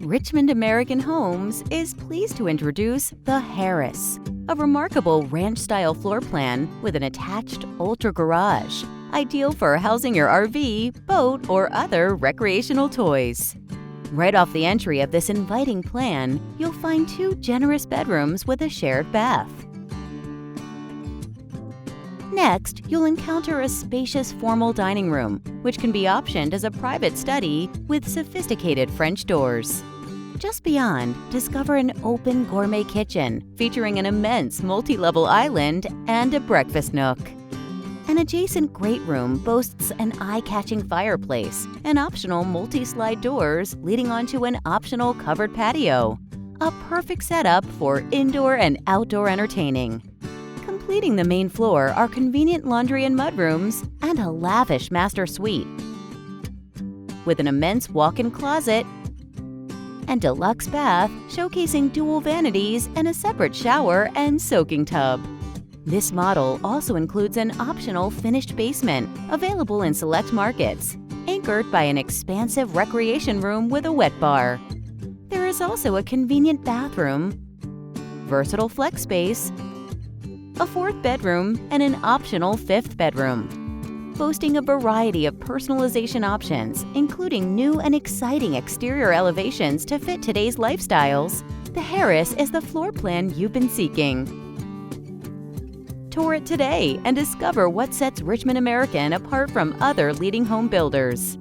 Richmond American Homes is pleased to introduce the Harris, a remarkable ranch-style floor plan with an attached UltraGarage, ideal for housing your RV, boat, or other recreational toys. Right off the entry of this inviting plan, you'll find 2 generous bedrooms with a shared bath. Next, you'll encounter a spacious formal dining room, which can be optioned as a private study with sophisticated French doors. Just beyond, discover an open gourmet kitchen featuring an immense multi-level island and a breakfast nook. An adjacent great room boasts an eye-catching fireplace and optional multi-slide doors leading onto an optional covered patio. A perfect setup for indoor and outdoor entertaining. Completing the main floor are convenient laundry and mudrooms and a lavish master suite with an immense walk-in closet and deluxe bath showcasing dual vanities and a separate shower and soaking tub. This model also includes an optional finished basement available in select markets, anchored by an expansive recreation room with a wet bar. There is also a convenient bathroom, versatile flex space, a 4th bedroom, and an optional 5th bedroom. Boasting a variety of personalization options, including new and exciting exterior elevations to fit today's lifestyles, the Harris is the floor plan you've been seeking. Tour it today and discover what sets Richmond American apart from other leading home builders.